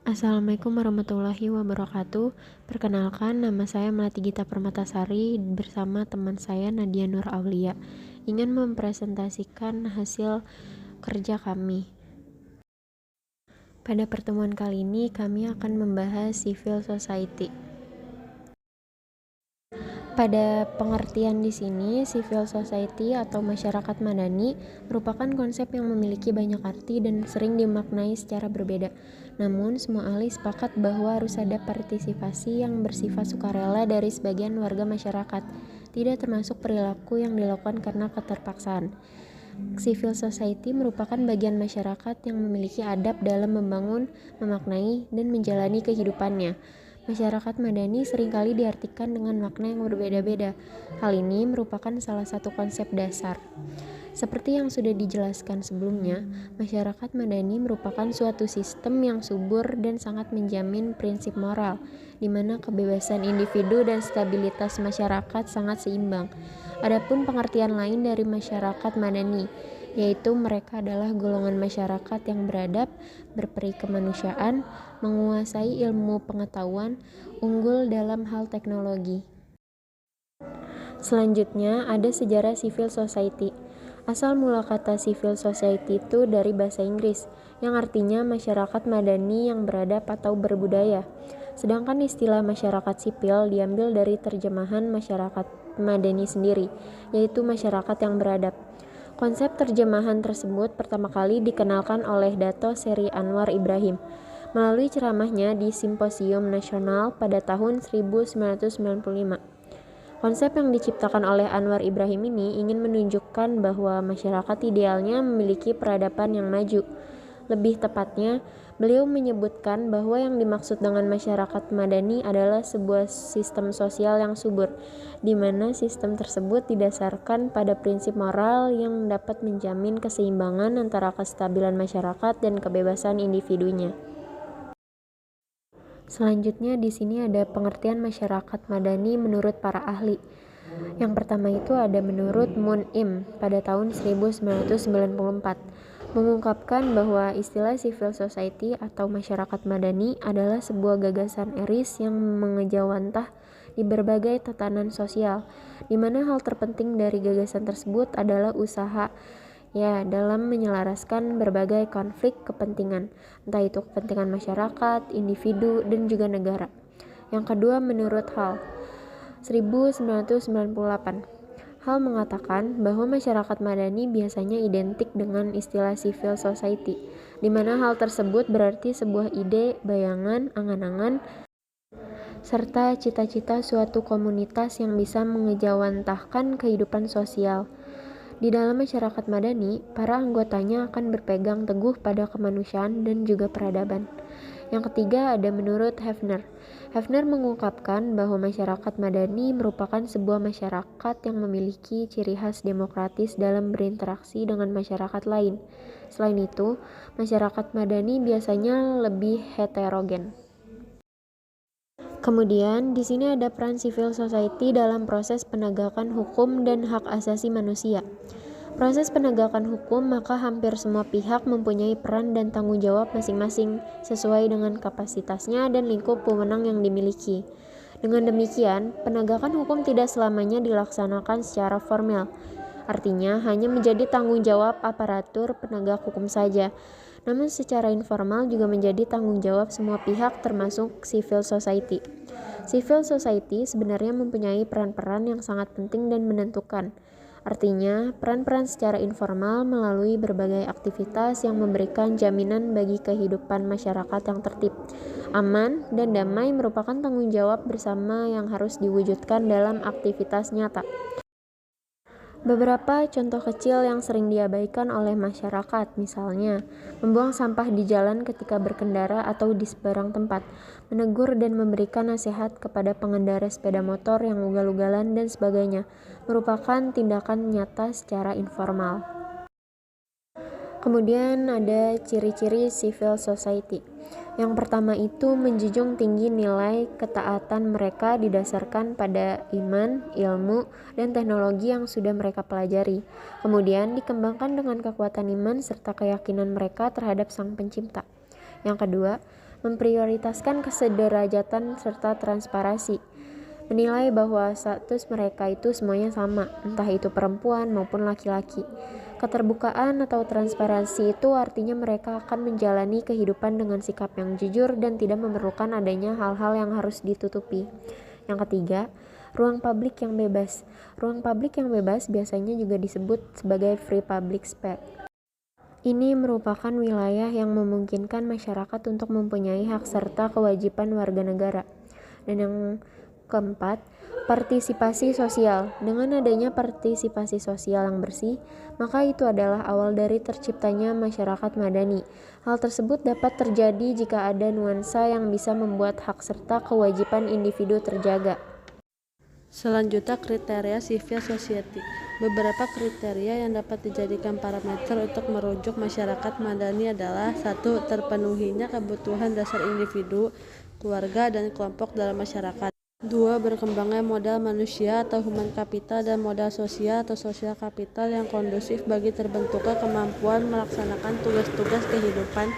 Assalamualaikum warahmatullahi wabarakatuh. Perkenalkan, nama saya Melati Gita Permatasari bersama teman saya Nadia Nur Aulia. Ingin mempresentasikan hasil kerja kami. Pada pertemuan kali ini, kami akan membahas civil society. Pada pengertian di sini, civil society atau masyarakat madani merupakan konsep yang memiliki banyak arti dan sering dimaknai secara berbeda. Namun, semua ahli sepakat bahwa harus ada partisipasi yang bersifat sukarela dari sebagian warga masyarakat, tidak termasuk perilaku yang dilakukan karena keterpaksaan. Civil society merupakan bagian masyarakat yang memiliki adab dalam membangun, memaknai, dan menjalani kehidupannya. Masyarakat madani seringkali diartikan dengan makna yang berbeda-beda. Hal ini merupakan salah satu konsep dasar. Seperti yang sudah dijelaskan sebelumnya, masyarakat madani merupakan suatu sistem yang subur dan sangat menjamin prinsip moral, di mana kebebasan individu dan stabilitas masyarakat sangat seimbang. Adapun pengertian lain dari masyarakat madani, yaitu mereka adalah golongan masyarakat yang beradab, berperi kemanusiaan, menguasai ilmu pengetahuan, unggul dalam hal teknologi. Selanjutnya, ada sejarah civil society. Asal mula kata civil society itu dari bahasa Inggris, yang artinya masyarakat madani yang beradab atau berbudaya. Sedangkan istilah masyarakat sipil diambil dari terjemahan masyarakat madani sendiri, yaitu masyarakat yang beradab. Konsep terjemahan tersebut pertama kali dikenalkan oleh Dato Seri Anwar Ibrahim melalui ceramahnya di Simposium Nasional pada tahun 1995. Konsep yang diciptakan oleh Anwar Ibrahim ini ingin menunjukkan bahwa masyarakat idealnya memiliki peradaban yang maju. Lebih tepatnya, beliau menyebutkan bahwa yang dimaksud dengan masyarakat madani adalah sebuah sistem sosial yang subur, di mana sistem tersebut didasarkan pada prinsip moral yang dapat menjamin keseimbangan antara kestabilan masyarakat dan kebebasan individunya. Selanjutnya di sini ada pengertian masyarakat madani menurut para ahli. Yang pertama itu ada menurut Mun Im pada tahun 1994 mengungkapkan bahwa istilah civil society atau masyarakat madani adalah sebuah gagasan eris yang mengejawantah di berbagai tatanan sosial, di mana hal terpenting dari gagasan tersebut adalah usaha dalam menyelaraskan berbagai konflik kepentingan, entah itu kepentingan masyarakat, individu, dan juga negara. Yang kedua menurut Hall 1998. Hal mengatakan bahwa masyarakat madani biasanya identik dengan istilah civil society, di mana hal tersebut berarti sebuah ide, bayangan, angan-angan, serta cita-cita suatu komunitas yang bisa mengejawantahkan kehidupan sosial. Di dalam masyarakat madani, para anggotanya akan berpegang teguh pada kemanusiaan dan juga peradaban. Yang ketiga ada menurut Hefner. Hefner mengungkapkan bahwa masyarakat madani merupakan sebuah masyarakat yang memiliki ciri khas demokratis dalam berinteraksi dengan masyarakat lain. Selain itu, masyarakat madani biasanya lebih heterogen. Kemudian, di sini ada peran civil society dalam proses penegakan hukum dan hak asasi manusia. Proses penegakan hukum, maka hampir semua pihak mempunyai peran dan tanggung jawab masing-masing sesuai dengan kapasitasnya dan lingkup wewenang yang dimiliki. Dengan demikian, penegakan hukum tidak selamanya dilaksanakan secara formal. Artinya, hanya menjadi tanggung jawab aparatur penegak hukum saja. Namun secara informal juga menjadi tanggung jawab semua pihak termasuk civil society. Civil society sebenarnya mempunyai peran-peran yang sangat penting dan menentukan. Artinya, peran-peran secara informal melalui berbagai aktivitas yang memberikan jaminan bagi kehidupan masyarakat yang tertib, aman, dan damai merupakan tanggung jawab bersama yang harus diwujudkan dalam aktivitas nyata. Beberapa contoh kecil yang sering diabaikan oleh masyarakat, misalnya membuang sampah di jalan ketika berkendara atau di sebarang tempat, menegur dan memberikan nasihat kepada pengendara sepeda motor yang ugal-ugalan dan sebagainya, merupakan tindakan nyata secara informal. Kemudian ada ciri-ciri civil society. Yang pertama itu menjunjung tinggi nilai ketaatan mereka didasarkan pada iman, ilmu, dan teknologi yang sudah mereka pelajari. Kemudian dikembangkan dengan kekuatan iman serta keyakinan mereka terhadap Sang Pencipta. Yang kedua, memprioritaskan kesederajatan serta transparansi, menilai bahwa status mereka itu semuanya sama, entah itu perempuan maupun laki-laki. Keterbukaan atau transparansi itu artinya mereka akan menjalani kehidupan dengan sikap yang jujur dan tidak memerlukan adanya hal-hal yang harus ditutupi. Yang ketiga, ruang publik yang bebas. Ruang publik yang bebas biasanya juga disebut sebagai free public space. Ini merupakan wilayah yang memungkinkan masyarakat untuk mempunyai hak serta kewajiban warga negara. Dan yang keempat, partisipasi sosial. Dengan adanya partisipasi sosial yang bersih, maka itu adalah awal dari terciptanya masyarakat madani. Hal tersebut dapat terjadi jika ada nuansa yang bisa membuat hak serta kewajiban individu terjaga. Selanjutnya, kriteria civil society. Beberapa kriteria yang dapat dijadikan parameter untuk merujuk masyarakat madani adalah: 1. Terpenuhinya kebutuhan dasar individu, keluarga, dan kelompok dalam masyarakat. 2. Berkembangnya modal manusia atau human capital dan modal sosial atau social capital yang kondusif bagi terbentuknya kemampuan melaksanakan tugas-tugas kehidupan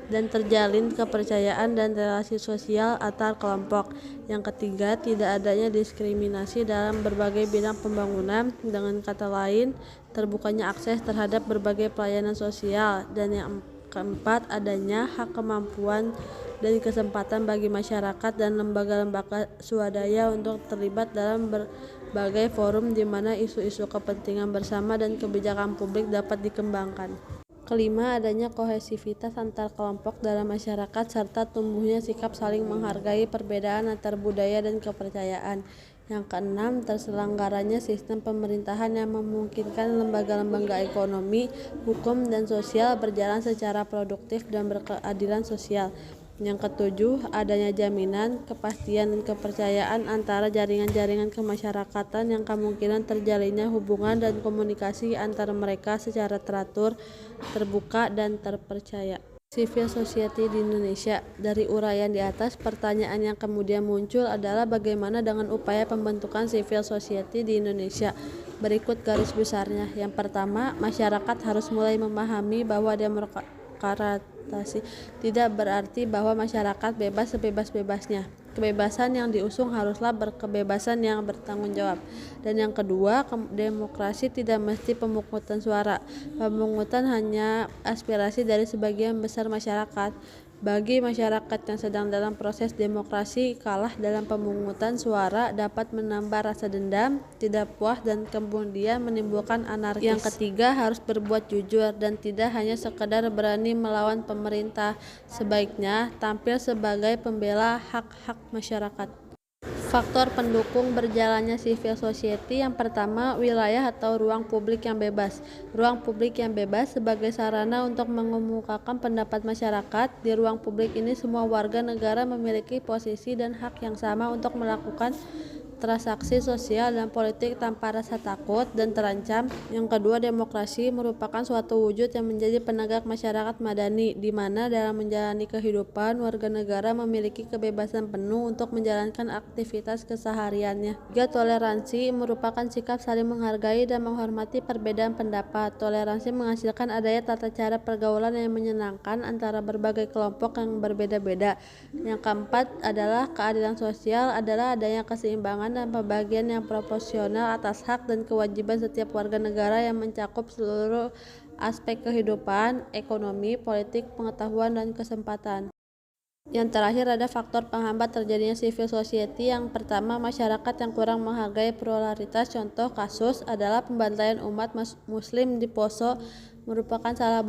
dan terjalin kepercayaan dan relasi sosial antar kelompok. Yang ketiga, tidak adanya diskriminasi dalam berbagai bidang pembangunan, dengan kata lain, terbukanya akses terhadap berbagai pelayanan sosial. Dan yang keempat, adanya hak, kemampuan, dan kesempatan bagi masyarakat dan lembaga-lembaga swadaya untuk terlibat dalam berbagai forum di mana isu-isu kepentingan bersama dan kebijakan publik dapat dikembangkan. Kelima, adanya kohesivitas antar kelompok dalam masyarakat serta tumbuhnya sikap saling menghargai perbedaan antar budaya dan kepercayaan. Yang keenam, terselenggaranya sistem pemerintahan yang memungkinkan lembaga-lembaga ekonomi, hukum, dan sosial berjalan secara produktif dan berkeadilan sosial. Yang ketujuh, adanya jaminan, kepastian, dan kepercayaan antara jaringan-jaringan kemasyarakatan yang kemungkinan terjalinnya hubungan dan komunikasi antara mereka secara teratur, terbuka, dan terpercaya. Civil society di Indonesia. Dari uraian di atas, pertanyaan yang kemudian muncul adalah bagaimana dengan upaya pembentukan civil society di Indonesia. Berikut garis besarnya. Yang pertama, masyarakat harus mulai memahami bahwa demokrasi tidak berarti bahwa masyarakat bebas sebebas-bebasnya. Kebebasan yang diusung haruslah kebebasan yang bertanggung jawab. Dan yang kedua, demokrasi tidak mesti pemungutan suara. Pemungutan hanya aspirasi dari sebagian besar masyarakat. Bagi masyarakat yang sedang dalam proses demokrasi, kalah dalam pemungutan suara dapat menambah rasa dendam, tidak puas, dan kemudian menimbulkan anarkis. Yang ketiga, harus berbuat jujur dan tidak hanya sekedar berani melawan pemerintah. Sebaiknya tampil sebagai pembela hak-hak masyarakat. Faktor pendukung berjalannya civil society. Yang pertama, wilayah atau ruang publik yang bebas. Ruang publik yang bebas sebagai sarana untuk mengemukakan pendapat masyarakat. Di ruang publik ini semua warga negara memiliki posisi dan hak yang sama untuk melakukan transaksi sosial dan politik tanpa rasa takut dan terancam. Yang kedua, demokrasi merupakan suatu wujud yang menjadi penegak masyarakat madani, di mana dalam menjalani kehidupan warga negara memiliki kebebasan penuh untuk menjalankan aktivitas kesehariannya. Tiga, toleransi merupakan sikap saling menghargai dan menghormati perbedaan pendapat. Toleransi menghasilkan adanya tata cara pergaulan yang menyenangkan antara berbagai kelompok yang berbeda-beda. Yang keempat adalah keadilan sosial, adalah adanya keseimbangan dan pembagian yang proporsional atas hak dan kewajiban setiap warga negara yang mencakup seluruh aspek kehidupan, ekonomi, politik, pengetahuan, dan kesempatan. Yang terakhir, ada faktor penghambat terjadinya civil society. Yang pertama, masyarakat yang kurang menghargai pluralitas. Contoh kasus adalah pembantaian umat muslim di Poso merupakan salah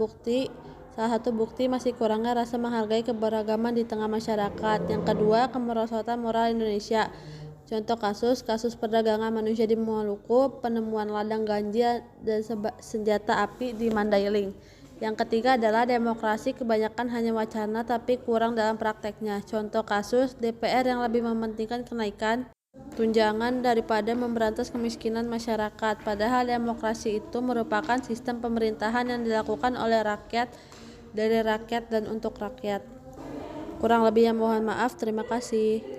satu bukti masih kurangnya rasa menghargai keberagaman di tengah masyarakat. Yang kedua, kemerosotan moral Indonesia. Contoh kasus perdagangan manusia di Maluku, penemuan ladang ganja dan senjata api di Mandailing. Yang ketiga adalah demokrasi kebanyakan hanya wacana tapi kurang dalam prakteknya. Contoh kasus DPR yang lebih mementingkan kenaikan tunjangan daripada memberantas kemiskinan masyarakat. Padahal demokrasi itu merupakan sistem pemerintahan yang dilakukan oleh rakyat, dari rakyat, dan untuk rakyat. Kurang lebihnya mohon maaf. Terima kasih.